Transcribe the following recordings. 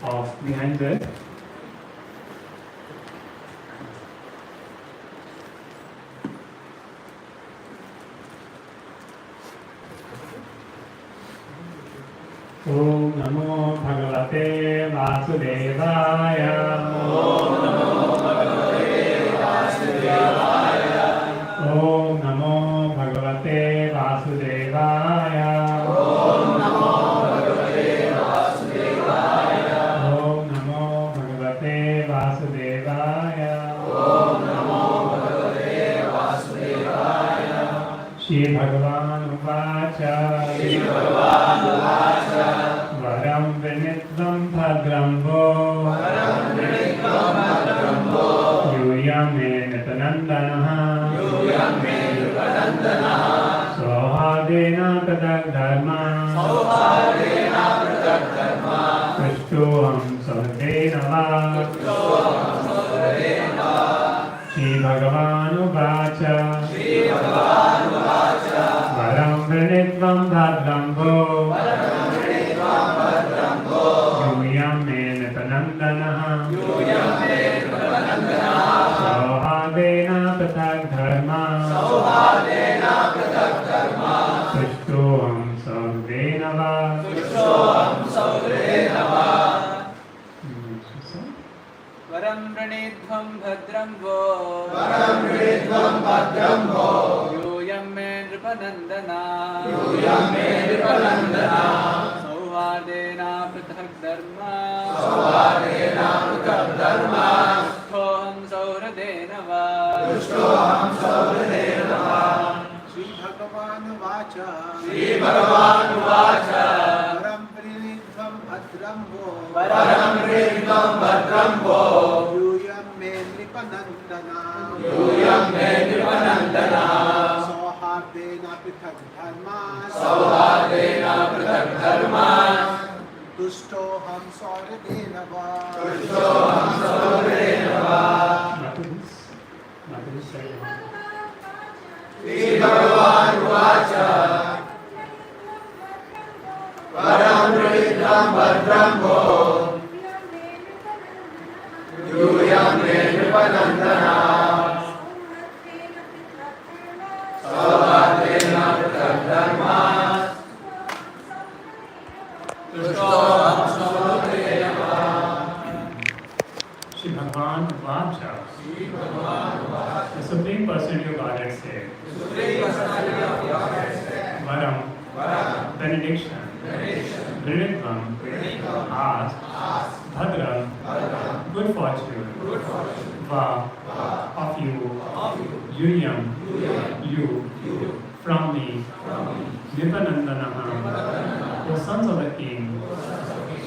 of behind it. Om Namo Bhagavate Vasudevaya. Om Namo Bhagavate Vasudevaya. Om Namo Bhagavate Vasudevaya. Om Namo Bhagavate Vasudevaya. Om Namo Bhagavate Vasudevaya. Om Namo Bhagavate Vasudevaya. Shri Bhagavan Uvacha. Shri Bhagavan Uvacha. Varam Vinitvam Bhadram Vo. Varam Vinitvam Bhadram Vo. Yuyam me Nitanandanaha. Yuyam me Nitanandanaha. Sohadena Pratak Dharma. Sohadena Pratak Dharma. Krishtoham Sahadena Va. Krishtoham Sahadena Va. Shri Bhagavan Uvacha. Shri Bhagavan Uvacha. Varam Vinitvam Bhadram Vo. Varam Vinitvam Bhadram Vo. Yuyam me Nitanandanaha. Yuyam me Nitanandanaha. Sohadena Pratak Dharma. Sohadena Pratak Dharma. Krishtoham Sahadena Va. Krishtoham Sahadena Va. Varam Pranidhvam Bhadram Vo. Varam Pranidhvam Bhadram Vo. Yuyam me Nripanandana. Yuyam me Nripanandana. Sauhadena Pratak Dharma. Sauhadena Pratak Dharma. Krishtoham Sauhradena Va. Krishtoham Sauhradena Va. Shri Bhagavan Uvacha. Shri Bhagavan Uvacha. Varam Pranidhvam Bhadram Vo. Varam Pranidhvam Bhadram Vo. Yuyam me Nripanandana. Yuyam me Nripanandana. Sauhadena Pratak Dharma. Sauhadena Pratak Dharma. Tushtoham Sauhradena Va. Krishtoham Sauhradena Va. Not to this side. Shri Bhagavan Uvacha. Varam Pranidhvam Bhadram Vo. Yuyam me Nripanandana. Sauhadena Pratak Dharma. Krishtoham Sauhradena Va. Shri Bhagavan Uvacha. The Supreme Personality of Godhead said, Varam, benediction, Pranidhvam, asked, Bhadram, good fortune, Va, of you, Yuyam, you, from me, Nipanandanaha, the sons of the king,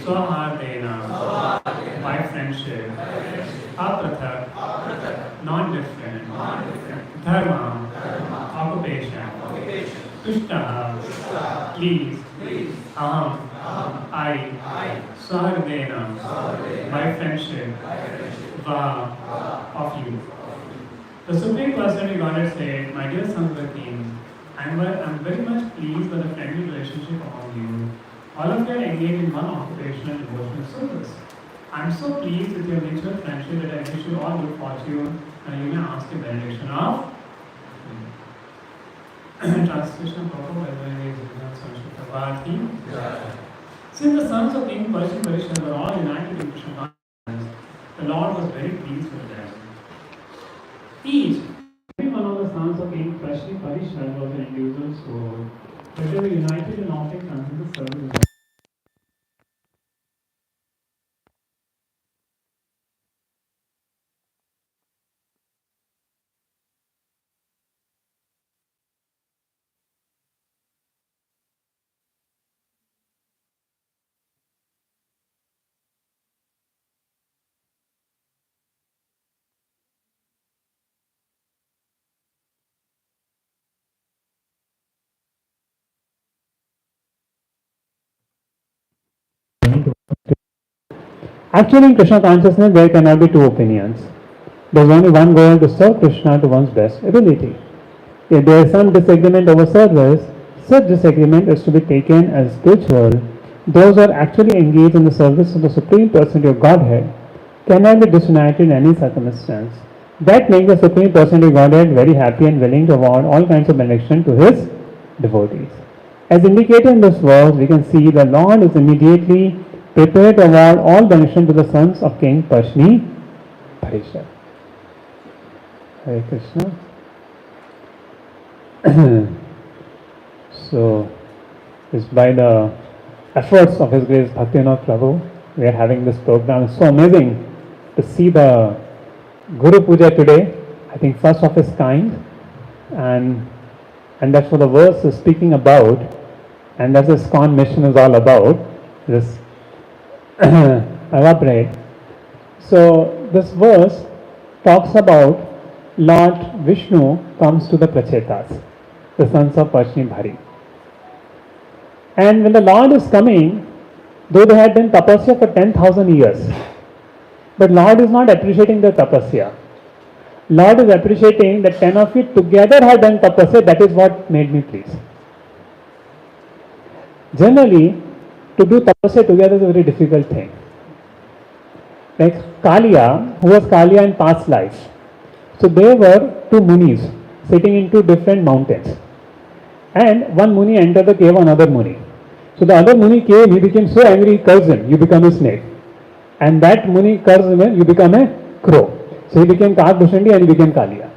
Swahardena, by friendship, Aprathak, non-different, Dharma, occupation, Tushtaha, please, Aham, I, Swahardena, by friendship, Va, of you. The Supreme Personality of Godhead said, my dear sons of the king, I'm very much pleased with the friendly relationship among you. All of you are engaged in one occupational devotional service. I'm so pleased with your mutual friendship that I wish you all good fortune and you may ask a benediction of translation of Prabhu by the way Since the sons of King Parishad Parishad were all united in Krishna consciousness, the Lord was very pleased with them. Every one of the sons of King Parishad Parishad was an individual soul, but they were united in offering transcendental service. Actually, in Krishna consciousness, there cannot be two opinions. There is only one goal to serve Krishna to one's best ability. If there is some disagreement over service, such disagreement is to be taken as spiritual those who are actually engaged in the service of the Supreme Personality of Godhead cannot be disunited in any circumstance. That makes the Supreme Personality of Godhead very happy and willing to award all kinds of benediction to his devotees. As indicated in this verse, we can see the Lord is immediately prepared to award all benediction to the sons of King Parshni Parishad. Hare Krishna. So, it's by the efforts of His Grace Bhaktivinoda Prabhu, we are having this program. It's so amazing to see the Guru Puja today, I think first of its kind, and that's what the verse is speaking about, and that's this ISKCON mission is all about, this elaborate. So this verse talks about Lord Vishnu comes to the Prachetas, the sons of Parshni Bhari. And when the Lord is coming, though they had done tapasya for 10,000 years, but Lord is not appreciating the tapasya. Lord is appreciating that 10 of you together have done tapasya, that is what made me pleased. Generally, to do tapasya together is a very difficult thing. Like Kaliya, who was Kaliya in past life. So there were two munis sitting in two different mountains. And one muni entered the cave of another muni. So the other muni came, he became so angry, he cursed him, you become a snake. And that muni cursed him, you become a crow. So he became Kakbhushandi and he became Kaliya.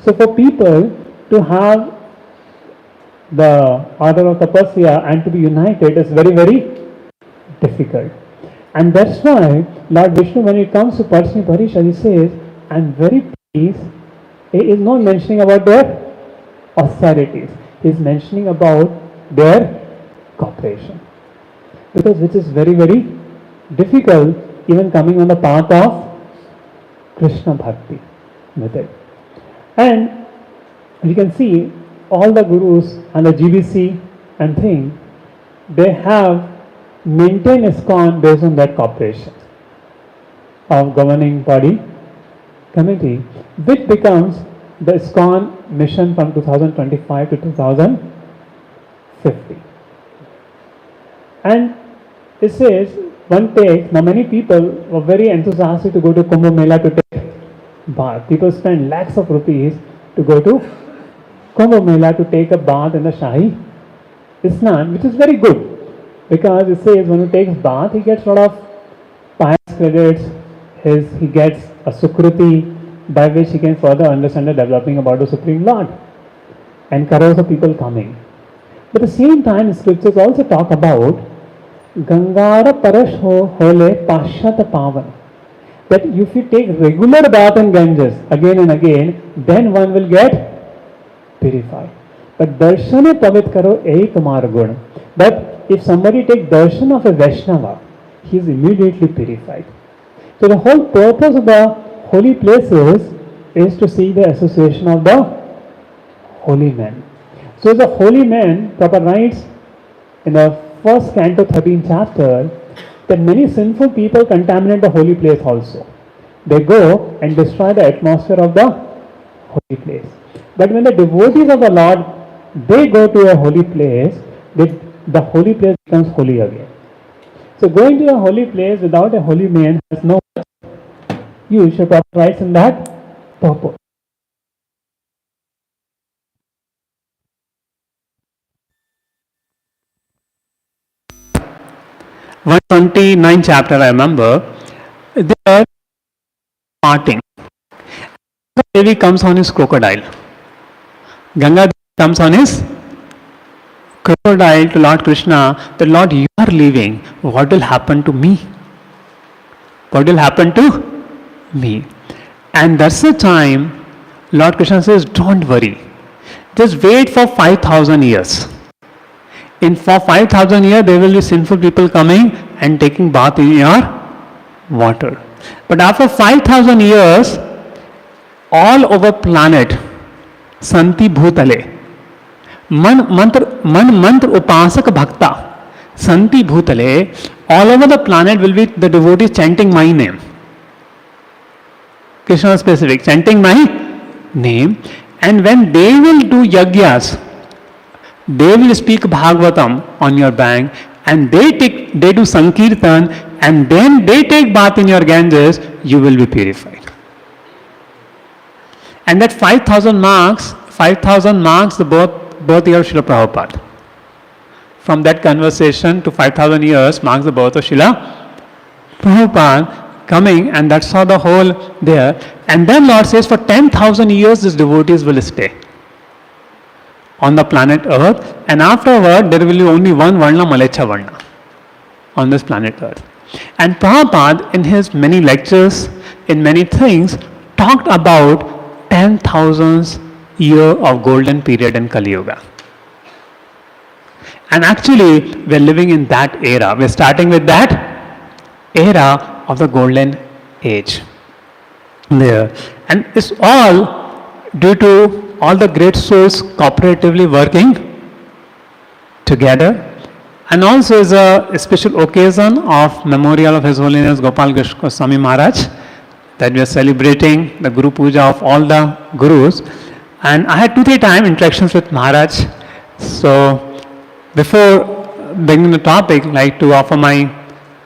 So for people to have the order of tapasya and to be united is very, very difficult. And that's why Lord Vishnu, when it comes to Parshni Parishad, he says, I am very pleased. He is not mentioning about their austerities. He is mentioning about their cooperation. Because which is very, very difficult, even coming on the path of Krishna Bhakti with it. And we can see all the gurus and the GBC and thing, they have maintained ISKCON based on that cooperation of governing body committee, which becomes the ISKCON mission from 2025 to 2050. And it says, now many people were very enthusiastic to go to Kumbh Mela to take bath. People spend lakhs of rupees to go to Kumbh Mela to take a bath in the Shahi Isnan, which is very good. Because it says when he takes bath, he gets a lot of pious credits, he gets a Sukruti by which he can further understand the developing about the Supreme Lord. And crores of people coming. But at the same time, scriptures also talk about Gangara Parash Hole Pashat Pavan. That if you take regular bath in Ganges again and again, then one will get purified. But Darshane Pavit Karo Ei Tumar Gun. But if somebody takes darshan of a Vaishnava, he is immediately purified. So the whole purpose of the holy places is to see the association of the holy men. So the holy man, Prabhupada writes in the first canto 13th chapter, that many sinful people contaminate the holy place also. They go and destroy the atmosphere of the holy place. But when the devotees of the Lord, they go to a holy place, the holy place becomes holy again. So going to a holy place without a holy man has no use. Prabhupada writes in that purpose. 129 chapter, I remember, there parting. Devi comes on his crocodile. Ganga comes on his crocodile to Lord Krishna, that Lord, you are leaving. What will happen to me? What will happen to me? And that's the time Lord Krishna says, don't worry. Just wait for 5,000 years. For 5,000 years, there will be sinful people coming and taking bath in your water. But after 5,000 years, all over planet, Santi Bhutale, Man Mantra Upasak Bhakta, Santi Bhutale, all over the planet will be the devotees chanting my name. Krishna specific, chanting my name. And when they will do yagyas, They will speak Bhagvatam on your bank, and they do Sankirtan, and then they take bath in your Ganges, you will be purified. And that 5,000 marks the birth year of Srila Prabhupada. From that conversation to 5,000 years marks the birth of Srila Prabhupada coming, and that's how the whole there. And then Lord says, for 10,000 years these devotees will stay on the planet Earth, and afterward there will be only one Varna, Malecha Varna, on this planet Earth. And Prabhupada, in his many lectures, in many things, talked about 10,000 year of golden period in Kali Yuga. And actually, we are living in that era. We are starting with that era of the golden age there. And it's all due to all the great souls cooperatively working together. And also is a special occasion of memorial of His Holiness Gopal Goswami Maharaj, that we are celebrating the Guru Puja of all the Gurus. And I had 2-3 times interactions with Maharaj. So before beginning the topic, I'd like to offer my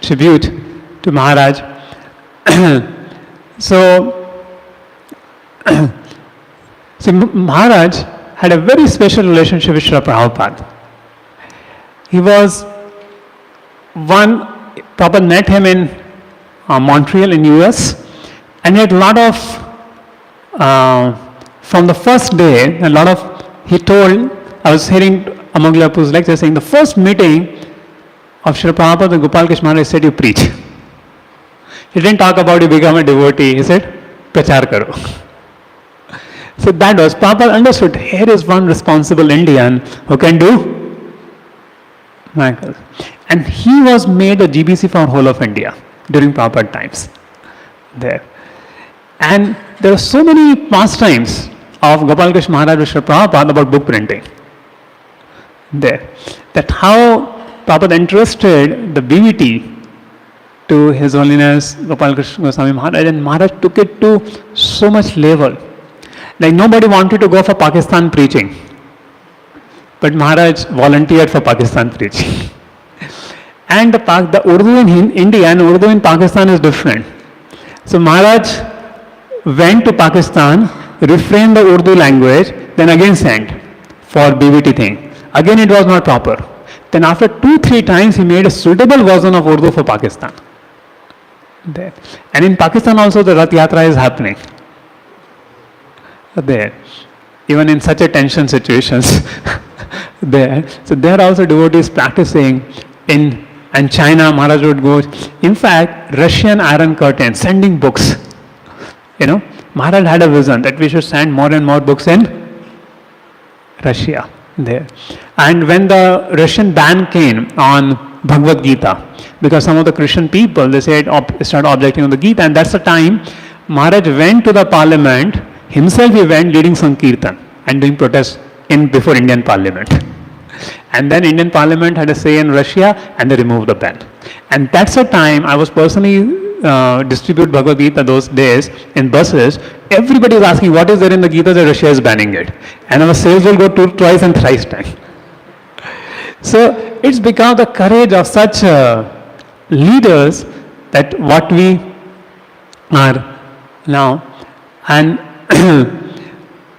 tribute to Maharaj. So Maharaj had a very special relationship with Srila Prabhupada. He was Prabhupada met him in Montreal in US, and he had a lot of, from the first day, he told, I was hearing Amogla Prabhu's lecture saying, the first meeting of Srila Prabhupada and Gopal Krishna Maharaj said, you preach. He didn't talk about you become a devotee, he said, prachar karo. So that was, Prabhupada understood, here is one responsible Indian who can do miracles. And he was made a GBC for whole of India during Prabhupada times there. And there are so many pastimes of Gopal Krishna Maharaj with Srila Prabhupada about book printing there. That how Prabhupada entrusted the BVT to His Holiness Gopal Krishna Goswami Maharaj, and Maharaj took it to so much level. Like nobody wanted to go for Pakistan preaching, but Maharaj volunteered for Pakistan preaching. And the Urdu in India and Urdu in Pakistan is different. So Maharaj went to Pakistan, refrained the Urdu language, then again sent for BVT thing. Again it was not proper. Then after 2-3 times he made a suitable version of Urdu for Pakistan. There. And in Pakistan also the Rath Yatra is happening. There. Even in such a tension situations. There. So there also devotees practicing and China, Maharaj would go. In fact, Russian Iron Curtain, sending books. Maharaj had a vision that we should send more and more books in Russia there. And when the Russian ban came on Bhagavad Gita, because some of the Christian people, they said, started objecting on the Gita, and that's the time Maharaj went to the parliament, himself he went leading Sankirtan and doing protests before Indian parliament. And then Indian parliament had a say in Russia and they removed the ban. And that's the time I was personally distribute Bhagavad Gita those days in buses. Everybody is asking what is there in the Gita that Russia is banning it. And our sales will go twice and thrice time. So it's become the courage of such leaders that what we are now. And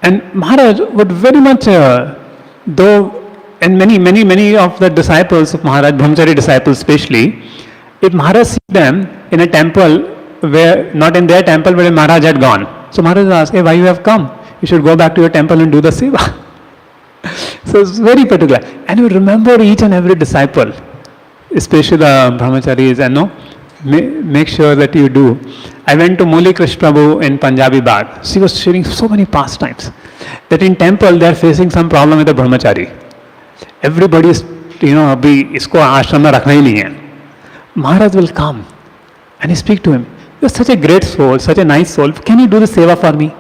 and Maharaj would very much, though, and many of the disciples of Maharaj, Brahmachari disciples especially, if Maharaj sees them in a temple where, not in their temple, where Maharaj had gone. So Maharaj asked, hey, why you have come? You should go back to your temple and do the seva. So it's very particular. And you remember each and every disciple, especially the brahmacharis, and make sure that you do. I went to Muli Krishna Prabhu in Punjabi Bagh. She was sharing so many pastimes that in temple they are facing some problem with the brahmachari. Everybody is, abhi isko ashram mein rakhna hi nahi hai. Maharaj will come and he speak to him. You are such a great soul, such a nice soul. Can you do the seva for me?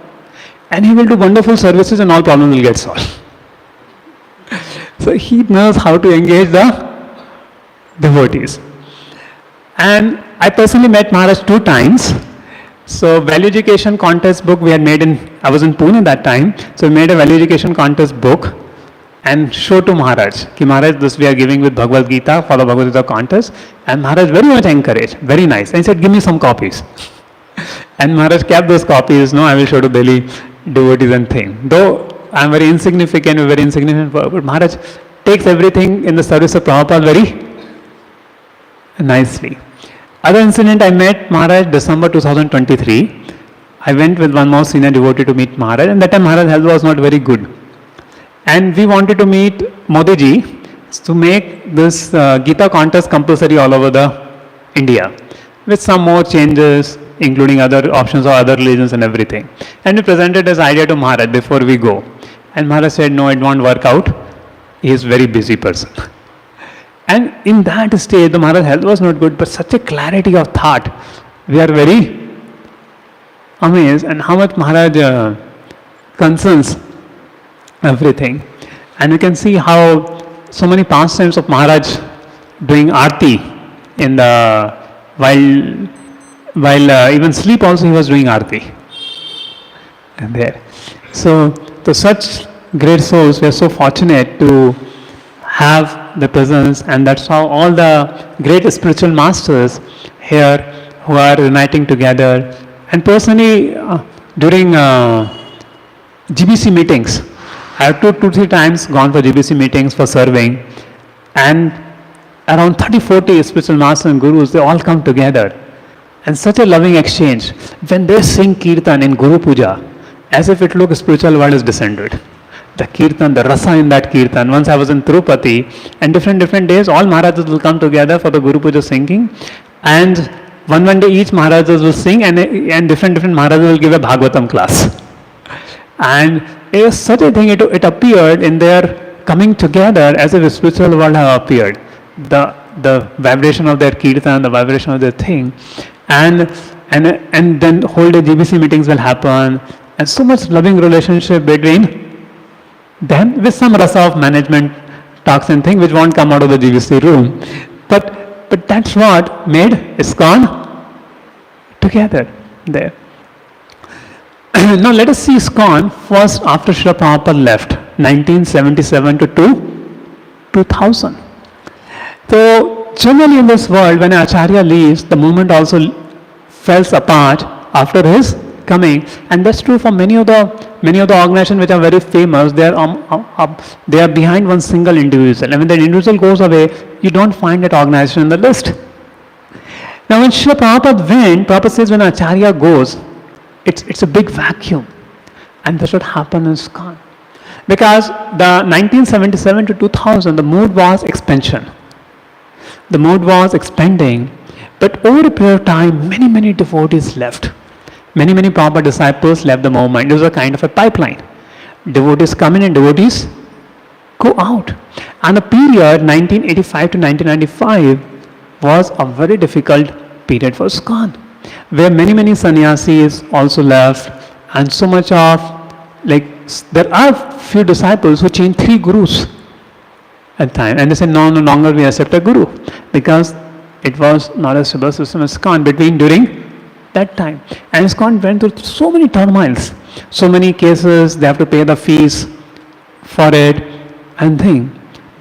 And he will do wonderful services and all problems will get solved. So he knows how to engage the devotees. And I personally met Maharaj 2 times. So value education contest book we had made I was in Pune that time. So we made a value education contest book and show to Maharaj, ki Maharaj, this we are giving with Bhagavad Gita for the Bhagavad Gita contest. And Maharaj very much encouraged, very nice. And he said, give me some copies. And Maharaj kept those copies, no, I will show to Delhi devotees and thing. Though I am very insignificant, but Maharaj takes everything in the service of Prabhupada very nicely. Other incident, I met Maharaj December 2023. I went with one more senior devotee to meet Maharaj, and that time Maharaj's health was not very good. And we wanted to meet Modi ji to make this Gita contest compulsory all over the India, with some more changes, including other options or other religions and everything. And we presented this idea to Maharaj before we go. And Maharaj said, no, it won't work out. He is a very busy person. And in that stage, the Maharaj's health was not good, but such a clarity of thought. We are very amazed and how much Maharaj concerns everything. And you can see how so many pastimes of Maharaj doing Aarti in the while even sleep also he was doing Aarti. And there. So to such great souls, we are so fortunate to have the presence, and that's how all the great spiritual masters here who are uniting together. And personally, during GBC meetings, I have two, 3 times gone for GBC meetings for serving, and around 30-40 spiritual masters and gurus, they all come together. And such a loving exchange. When they sing Kirtan in Guru Puja, as if it looks spiritual world is descended. The Kirtan, the rasa in that Kirtan. Once I was in Tirupati, and different days, all Maharajas will come together for the Guru Puja singing, and one day each Maharajas will sing, and different Maharajas will give a Bhagvatam class. And it was such a thing, it appeared in their coming together as if a spiritual world had appeared. The vibration of their Kirtan, the vibration of their thing, and then whole day GBC meetings will happen, and so much loving relationship between them with some rasa of management talks and things which won't come out of the GBC room. But that's what made ISKCON together there. Now let us see ISKCON first after Srila Prabhupada left, 1977 to 2000. So generally in this world, when an Acharya leaves, the movement also falls apart after his coming, and that's true for many of the organizations which are very famous. They are behind one single individual, and when that individual goes away, you don't find that organization in the list. Now when Srila Prabhupada went, Prabhupada says when Acharya goes, it's a big vacuum, and that's what happened in ISKCON. Because the 1977 to 2000, the mood was expansion. The mood was expanding, but over a period of time, many devotees left. Many Prabhupada disciples left the movement. It was a kind of a pipeline. Devotees come in and devotees go out. And the period 1985 to 1995 was a very difficult period for ISKCON, where many sannyasis also left, and so much of, there are few disciples who changed 3 gurus at the time, and they said, no longer we accept a guru, because it was not a stable system of ISKCON during that time. And ISKCON went through so many turmoils, so many cases, they have to pay the fees for it and thing.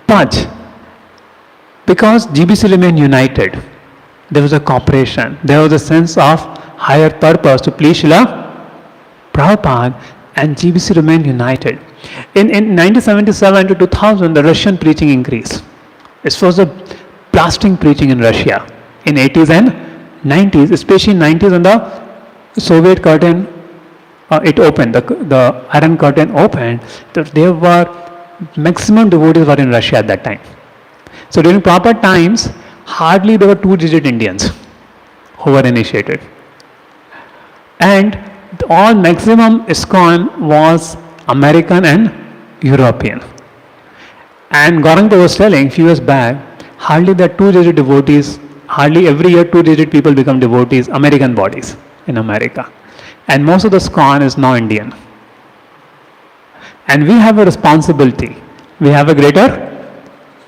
But because GBC remained united, there was a cooperation, there was a sense of higher purpose to please Srila Prabhupada, and GBC remained united. In 1977 to 2000, the Russian preaching increased. It was a blasting preaching in Russia in 80s and 90s, especially in 90s, when the Soviet curtain it opened, the Iron Curtain opened. There were maximum devotees were in Russia at that time. So during proper times, hardly there were 2-digit Indians who were initiated, and all maximum ISKCON was American and European. And Gauranga was telling few years back, hardly there are 2-digit devotees. Hardly every year 2-digit people become devotees, American bodies in America. And most of the ISKCON is now Indian. And we have a responsibility. We have a greater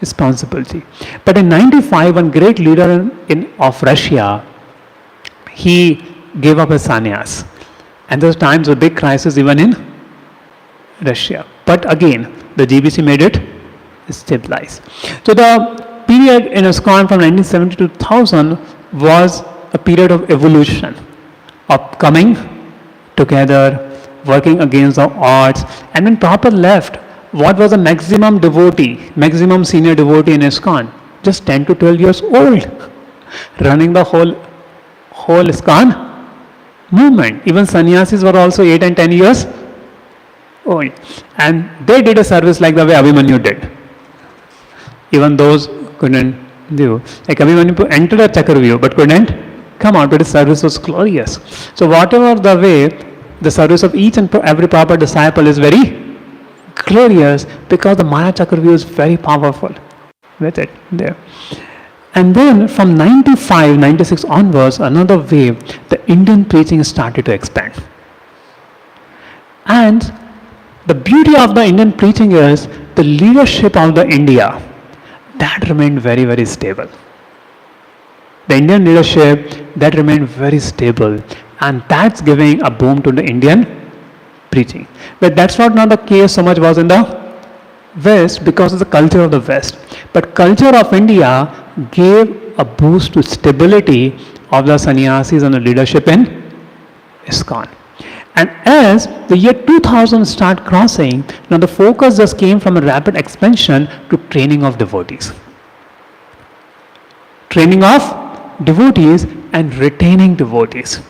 responsibility. But in 95, one great leader of Russia, he gave up his sannyas. And those times were big crisis even in Russia. But again, The GBC made it stabilize. So the period in ISKCON from 1970 to 2000 was a period of evolution, of coming together, working against the odds. And when Prabhupada left, what was the maximum devotee, maximum senior devotee in ISKCON? Just 10 to 12 years old, running the whole ISKCON movement. Even sannyasis were also 8 and 10 years old. And they did a service like the way Abhimanyu did. Even those couldn't do. Like Abhimanyu entered a Chakravyuh but couldn't come out, but his service was glorious. So whatever the way, the service of each and every proper disciple is very glorious because the Maya Chakravyuh is very powerful with it there. And then from 95, 96 onwards, another wave, the Indian preaching started to expand. And the beauty of the Indian preaching is the leadership of the India, that remained very, very stable. The Indian leadership, that remained very stable. And that's giving a boom to the Indian preaching. But that's not the case so much was in the West because of the culture of the West. But culture of India gave a boost to stability of the sannyasis and the leadership in ISKCON. And as the year 2000 started crossing, now the focus just came from a rapid expansion to training of devotees. Training of devotees and retaining devotees.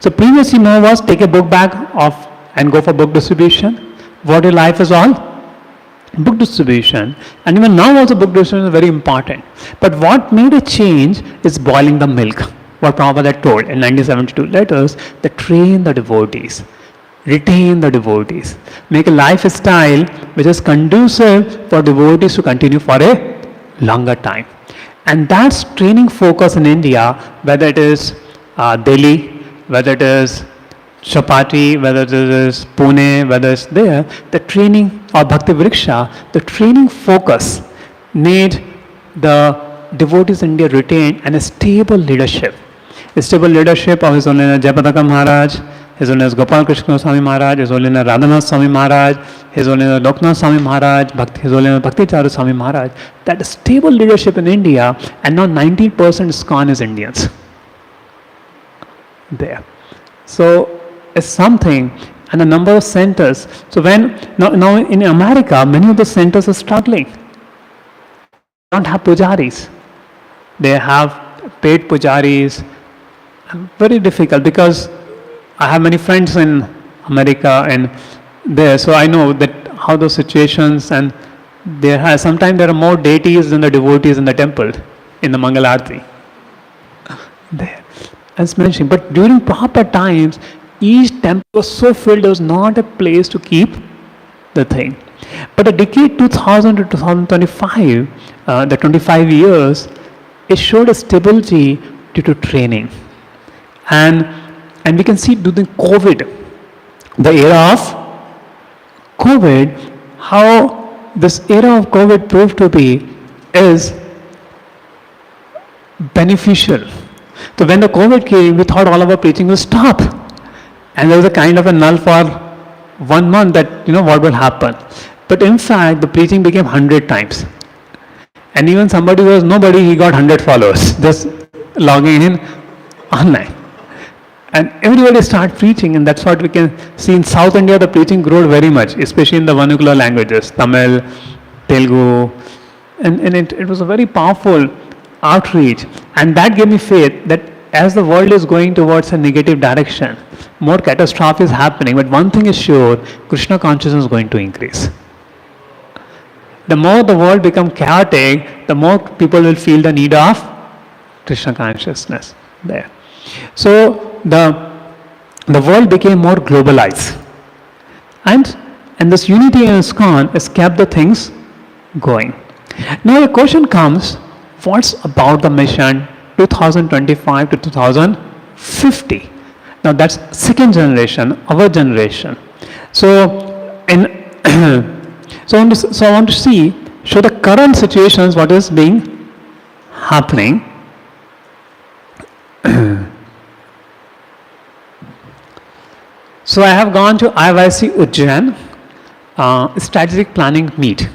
So previously more was take a book bag off and go for book distribution. What your life is all? Book distribution. And even now also book distribution is very important. But what made a change is boiling the milk. What Prabhupada had told in 1972 letters, that train the devotees, retain the devotees, make a lifestyle which is conducive for devotees to continue for a longer time. And that's training focus in India, whether it is Delhi, whether it is Chapati, whether it is Pune, whether it's there, the training or Bhakti Vriksha, the training focus made the devotees in India retain and a stable leadership. A stable leadership of His Holiness Jayapataka Maharaj, His Holiness Gopal Krishna Swami Maharaj, His Holiness Radhanath Swami Maharaj, His Holiness Loknath Swami Maharaj, His Holiness Bhakti Charu Swami Maharaj. That stable leadership in India, and now 90% ISKCON is Indians. There. So it's something, and the number of centers. So when now in America, many of the centers are struggling. They don't have pujaris. They have paid pujaris. Very difficult because I have many friends in America and there, so I know that how those situations, and sometimes there are more deities than the devotees in the temple in the Mangal Aarti. There, as mentioned. But during proper times, each temple was so filled, there was not a place to keep the thing. But the decade 2000 to 2025, the 25 years, it showed a stability due to training. And we can see during COVID, the era of COVID, how this era of COVID proved to be is beneficial. So when the COVID came, we thought all of our preaching will stop. And there was a kind of a null for 1 month that, what will happen. But in fact, the preaching became 100 times. And even somebody who was nobody, he got 100 followers, just logging in online. And everybody started preaching, and that's what we can see in South India. The preaching grew very much, especially in the vernacular languages, Tamil, Telugu, and it was a very powerful outreach. And that gave me faith that as the world is going towards a negative direction, more catastrophe is happening. But one thing is sure, Krishna consciousness is going to increase. The more the world becomes chaotic, the more people will feel the need of Krishna consciousness there. So the world became more globalized, and this unity in ISKCON has kept the things going. Now the question comes, what's about the mission 2025 to 2050? Now that's second generation, our generation. So I want to show the current situations, what is being happening. So I have gone to IYC Ujjain strategic planning meet.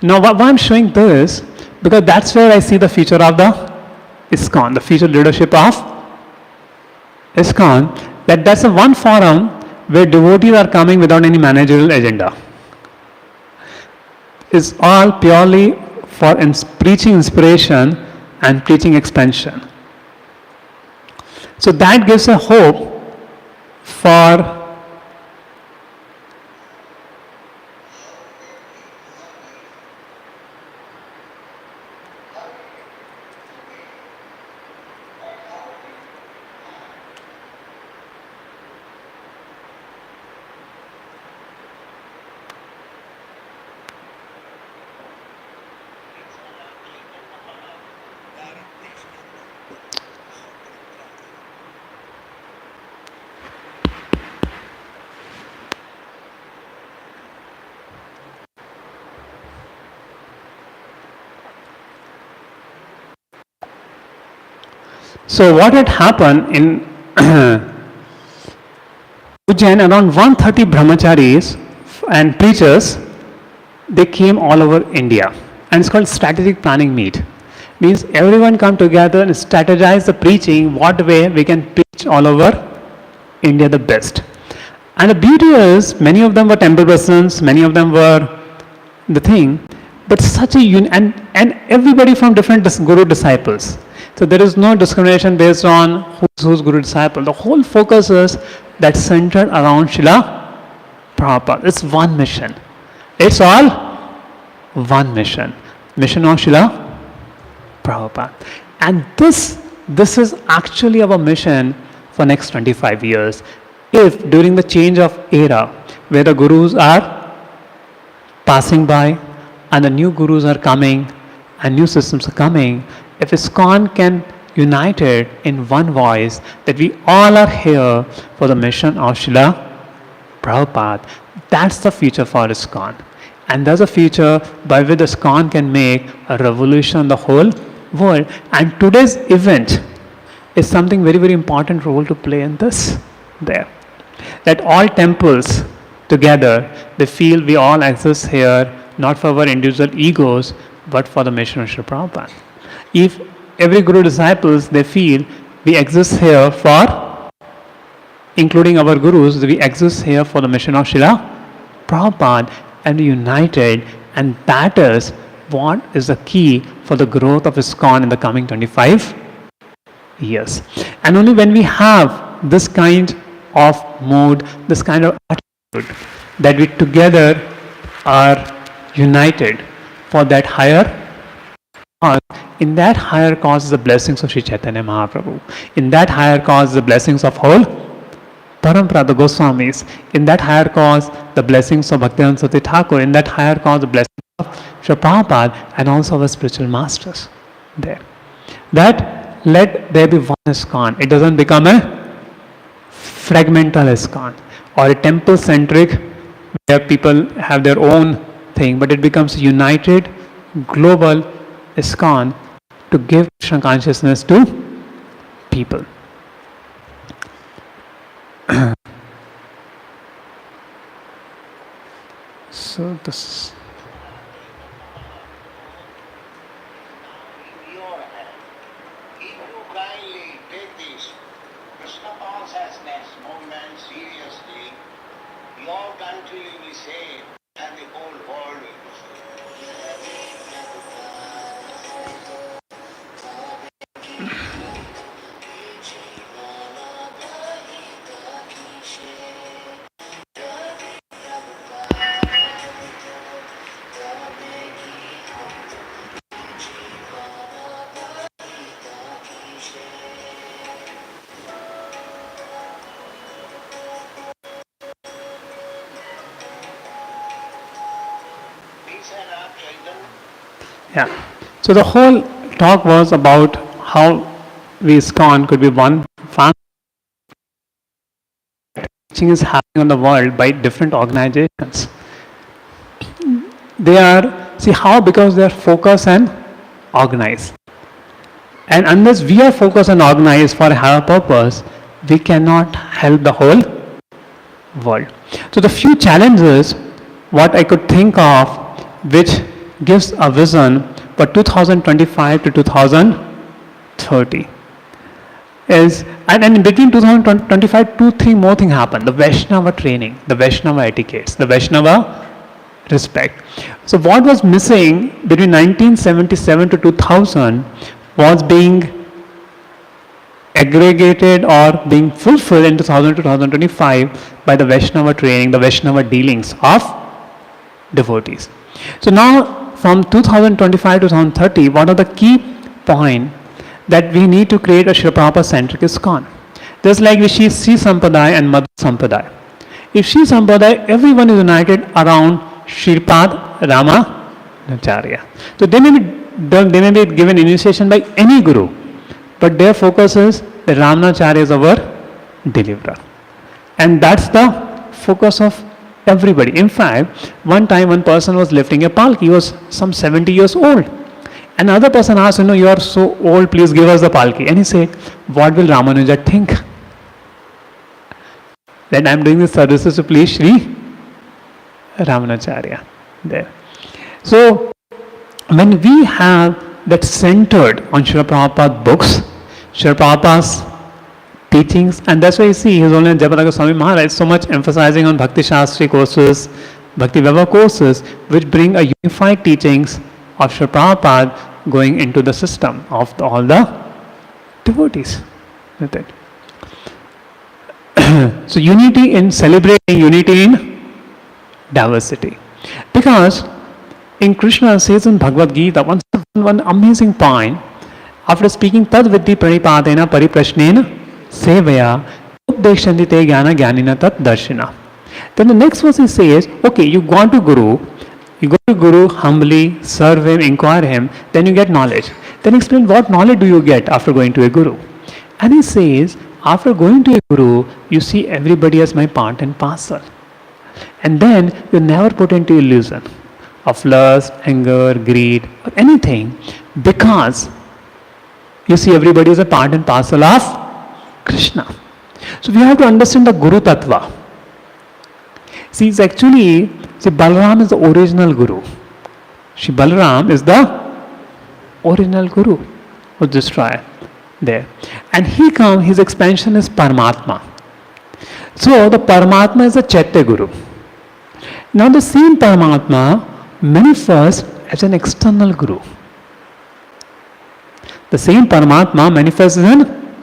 Now, why I'm showing this, because that's where I see the future of the ISKCON, the future leadership of ISKCON, that's a one forum where devotees are coming without any managerial agenda. It's all purely for preaching inspiration and preaching expansion. So that gives a hope for So what had happened in Ujjain, around 130 brahmacharis and preachers, they came all over India. And it's called strategic planning meet. Means everyone come together and strategize the preaching, what way we can preach all over India the best. And the beauty is, many of them were temple persons, many of them were the thing, but such a and everybody from different guru disciples. So there is no discrimination based on who's guru disciple. The whole focus is that centered around Srila Prabhupada. It's one mission. It's all one mission. Mission of Srila Prabhupada. And this is actually our mission for next 25 years. If during the change of era, where the gurus are passing by and the new gurus are coming and new systems are coming, if ISKCON can unite it in one voice, that we all are here for the mission of Srila Prabhupada, that's the future for ISKCON. And that's a future by which ISKCON can make a revolution in the whole world. And today's event is something very, very important role to play in this there. That all temples together, they feel we all exist here, not for our individual egos, but for the mission of Srila Prabhupada. If every guru disciples, they feel we exist here for, including our gurus, we exist here for the mission of Srila Prabhupada, and united, and that is what is the key for the growth of ISKCON in the coming 25 years. And only when we have this kind of mood, this kind of attitude, that we together are united for that higher cause. In that higher cause is the blessings of Sri Chaitanya Mahaprabhu. In that higher cause is the blessings of whole Parampara, the Goswamis. In that higher cause, the blessings of Bhaktivedanta Saraswati Thakur. In that higher cause, the blessings of Sri Prabhupada and also our spiritual masters there. That let there be one ISKCON. It doesn't become a fragmental ISKCON or a temple-centric where people have their own thing, but it becomes a united global ISKCON to give Krishna consciousness to people. So this. In your hand, if you kindly take this Krishna consciousness movement seriously, your country will be saved and the whole world will be saved. Yeah. So the whole talk was about how we ISKCON could be one family. Teaching is happening on the world by different organizations. They are, see how, because they are focused and organized. And unless we are focused and organized for a higher purpose, we cannot help the whole world. So the few challenges what I could think of which gives a vision for 2025 to 2030 is, and in between 2025, 2-3 more things happen. The Vaishnava training, the Vaishnava etiquettes, the Vaishnava respect. So what was missing between 1977 to 2000 was being aggregated or being fulfilled in 2000 to 2025 by the Vaishnava training, the Vaishnava dealings of devotees. So now from 2025 to 2030, what are the key points that we need to create a Srila Prabhupada centric ISKCON? Just like we see Sri Sampradaya and Madhva Sampradaya. If Sri Sampradaya, everyone is united around Sripad Ramanacharya. So they may be given initiation by any guru, but their focus is that Ramanacharya is our deliverer. And that's the focus of everybody. In fact, one time one person was lifting a palki, he was some 70 years old. Another person asked, you are so old, please give us the palki. And he said, what will Ramanuja think? Then I am doing the services to please Sri Ramanacharya there. So when we have that centered on Srila Prabhupada's books, Srila Prabhupada's teachings, and that's why you see his only Jayapataka Swami Maharaj so much emphasizing on Bhakti Shastri courses, Bhakti Vaibhava courses, which bring a unified teachings of Srila Prabhupada going into the system of all the devotees. With it. So unity in celebrating, unity in diversity. Because in Krishna says in Bhagavad Gita, one amazing point, after speaking tad vidhi pranipadena pariprashnena sevaya updekshanti te jnana jnanina tat darshina. Then the next verse he says, okay, you go to Guru humbly, serve him, inquire him, then you get knowledge. Then explain what knowledge do you get after going to a Guru. And he says, after going to a Guru, you see everybody as my part and parcel. And then you never put into illusion of lust, anger, greed, or anything, because you see everybody as a part and parcel of Krishna. So we have to understand the Guru Tattva. See, Balaram is the original Guru. Shri Balaram is the original Guru who destroyer there. And his expansion is Paramatma. So the Paramatma is a Chaitya Guru. Now the same Paramatma manifests as an external Guru. The same Paramatma manifests as an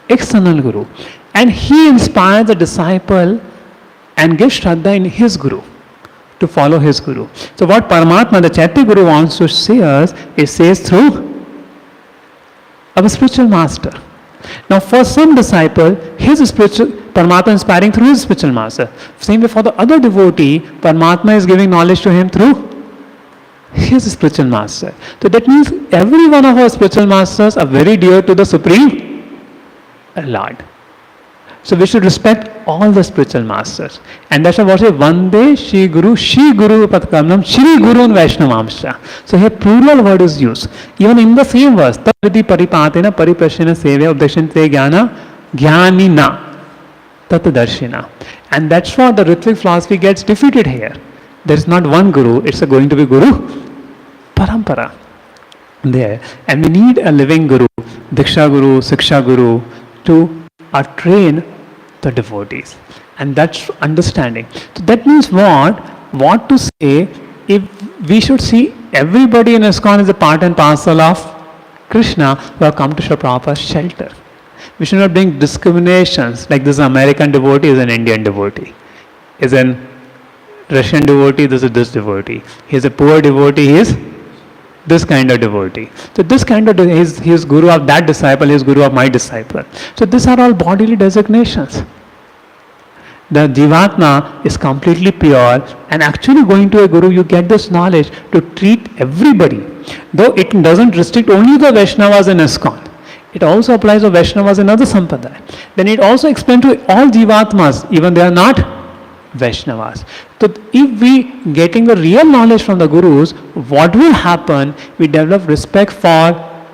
external Guru. And he inspires the disciple and gives Shraddha in his Guru, to follow his Guru. So what Paramatma, the Chaitya Guru, wants to say us, it says through our spiritual master. Now for some disciple, his spiritual Paramatma inspiring through his spiritual master. Same way for the other devotee, Paramatma is giving knowledge to him through his spiritual master. So that means every one of our spiritual masters are very dear to the Supreme Lord. So we should respect all the spiritual masters. And that's why what say, Vande Shri Guru Patkamnam Shri Gurun Vaishnavamsha. So here plural word is used. Even in the same verse, Tad vidhi paripatena pariprashrena sevya updeshante jnana jnanina tat darshina. And that's why the Ritvik philosophy gets defeated here. There is not one Guru, it's going to be Guru Parampara there. And we need a living Guru, Diksha Guru, Siksha Guru, to train the devotees. And that's understanding. So that means what to say, if we should see everybody in ISKCON as a part and parcel of Krishna who have come to Srila Prabhupada's shelter. We should not bring discriminations like this American devotee is an Indian devotee, is an Russian devotee, this is this devotee. He is a poor devotee, he is this kind of devotee. So this kind of, he is guru of that disciple, he is guru of my disciple. So these are all bodily designations. The Jivatma is completely pure, and actually going to a Guru, you get this knowledge to treat everybody. Though it doesn't restrict only the Vaishnavas in ISKCON. It also applies to Vaishnavas in other Sampradaya. Then it also explains to all Jivatmas, even they are not Vaishnavas. So if we getting the real knowledge from the Gurus, what will happen? We develop respect for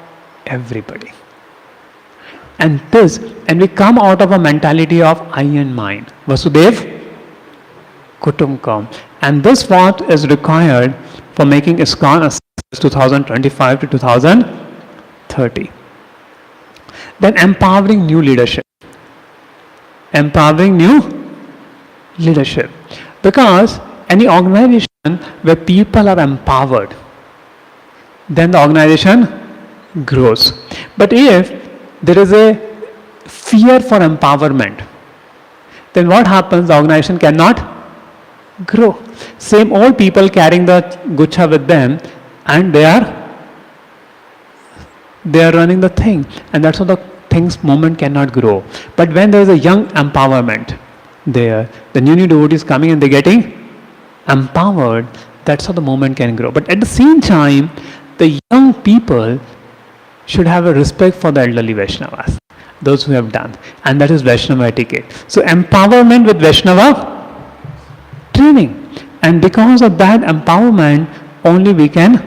everybody. And we come out of a mentality of I and mine. Vasudev Kutumbakam. And this what is required for making ISKCON a success 2025 to 2030. Then empowering new leadership. Empowering new leadership. Because any organization where people are empowered, then the organization grows. But if there is a fear for empowerment, then what happens? The organization cannot grow. Same old people carrying the gucha with them, and they are running the thing, and that's how the things movement cannot grow. But when there is a young empowerment there, the new devotees coming and they're getting empowered, that's how the movement can grow. But at the same time, the young people should have a respect for the elderly Vaishnavas, those who have done, and that is Vaishnava etiquette. So empowerment with Vaishnava training, and because of that empowerment only we can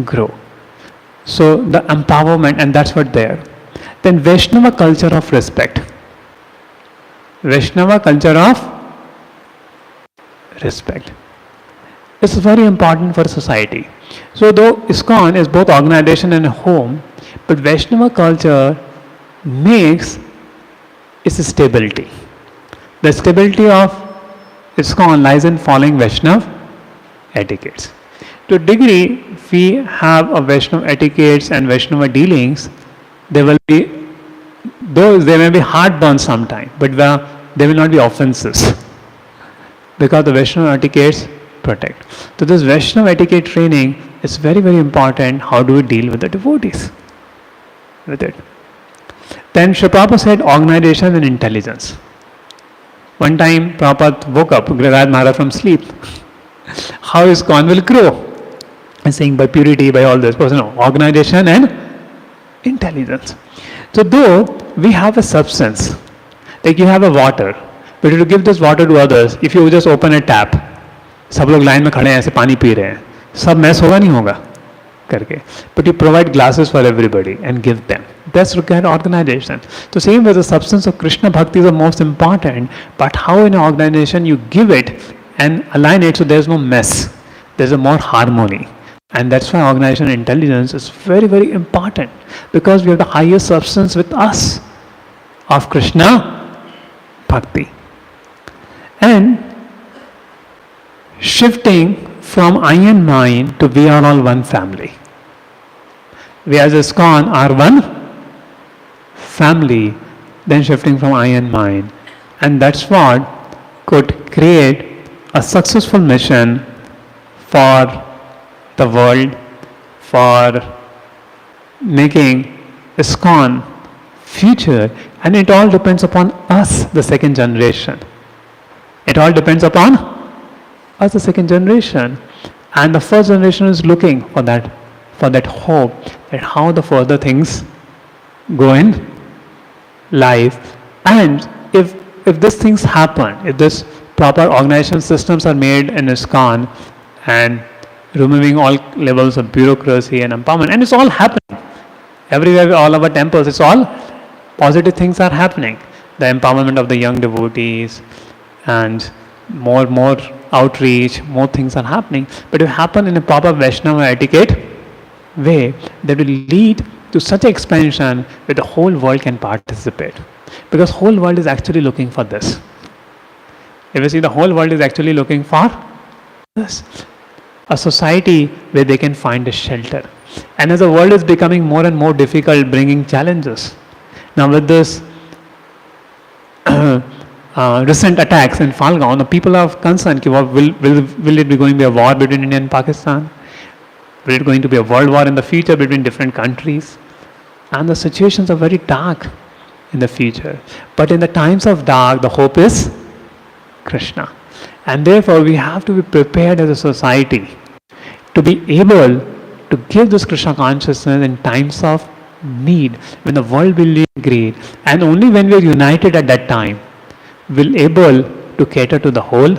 grow. So the empowerment, and that's what there. Then Vaishnava culture of respect. Vaishnava culture of respect. This is very important for society. So though ISKCON is both organization and a home, but Vaishnava culture makes its stability. The stability of ISKCON lies in following Vaishnava etiquettes. To a degree, if we have a Vaishnava etiquettes and Vaishnava dealings, there will be, those there may be heartburn sometime, but there will not be offenses, because the Vaishnava etiquettes protect. So this Vaishnava etiquette training is very, very important. How do we deal with the devotees with it? Then Sri Prabhupada said organization and intelligence. One time Prabhupada woke up Grihad Maharaj from sleep. How ISKCON will grow? And saying by purity, by all this. But no, organization and intelligence. So though we have a substance, like you have a water, but to give this water to others, if you just open a tap, सब लोग line में खड़े हैं ऐसे पानी P रहे हैं, सब मैस होगा नहीं होगा करके, but you provide glasses for everybody and give them. That's required organization. So same with the substance of Krishna Bhakti is the most important, but how in an organization you give it and align it so there's no mess, there's a more harmony. And that's why organization intelligence is very, very important, because we have the highest substance with us of Krishna Bhakti. And shifting from I and mine to we are all one family. We as ISKCON are one family, then shifting from I and mine. And that's what could create a successful mission for the world, for making ISKCON future. And it all depends upon us, the second generation. It all depends upon us, the second generation. And the first generation is looking for that hope, that how the further things go in life. And if these things happen, if this proper organization systems are made in ISKCON and removing all levels of bureaucracy and empowerment, and it's all happening everywhere, all our temples, it's all positive things are happening. The empowerment of the young devotees and more outreach, more things are happening. But it will happen in a proper Vaishnava etiquette way that will lead to such expansion where the whole world can participate. Because whole world is actually looking for this. If you see, the whole world is actually looking for this. A society where they can find a shelter. And as the world is becoming more and more difficult, bringing challenges. Now with this recent attacks in Falgaon, the people are concerned, will it be going to be a war between India and Pakistan? Will it going to be a world war in the future between different countries? And the situations are very dark in the future. But in the times of dark, the hope is Krishna. And therefore we have to be prepared as a society to be able to give this Krishna consciousness in times of need, when the world will need greed. And only when we are united at that time, will able to cater to the whole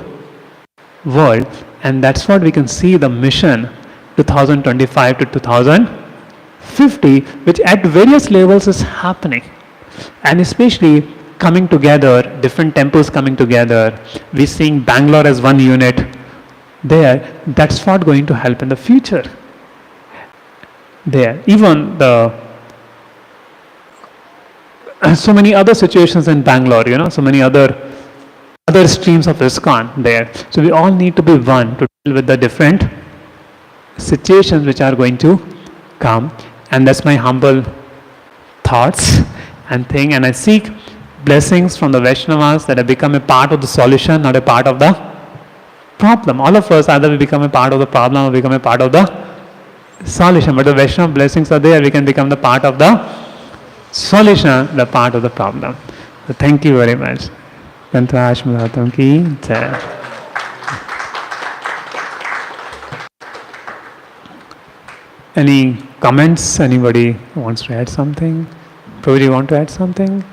world. And that's what we can see the mission 2025 to 2050, which at various levels is happening. And especially coming together, different temples coming together. We're seeing Bangalore as one unit, there, that's what going to help in the future. There, even the so many other situations in Bangalore, so many other streams of ISKCON there. So we all need to be one to deal with the different situations which are going to come. And that's my humble thoughts and thing. And I seek blessings from the Vaishnavas that have become a part of the solution, not a part of the problem. All of us, either we become a part of the problem or become a part of the solution. But the Vaishnava blessings are there, we can become the part of the solution, the part of the problem. So thank you very much. Tantrash Bhagavatam ki jai. Any comments? Anybody wants to add something? Prabhu, you want to add something?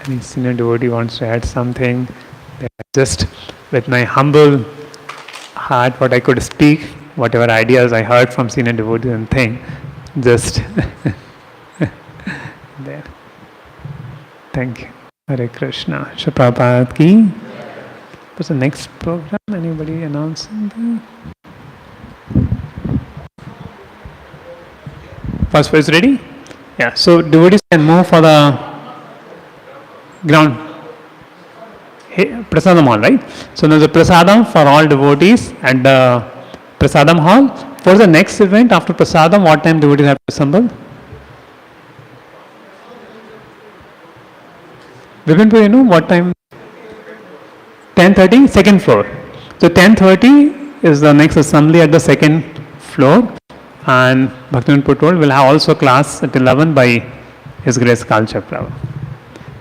Any senior devotee wants to add something? Just with my humble heart, what I could speak, whatever ideas I heard from senior devotees and thing, just there. Thank you. Hare Krishna. Shri Prabhupada ki. What's the next program? Anybody announce something? First phase ready? Yeah. So devotees can move for the ground. Prasadam hall, right? So there's a prasadam for all devotees at the prasadam hall. For the next event after prasadam, what time devotees have to assemble? Vipinpur, what time? 10:30, second floor. So 10:30 is the next assembly at the second floor. And Bhaktivinoda told we'll have also class at 11 by His Grace Kalcha Prabhu.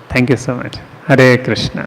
Thank you so much. Hare Krishna.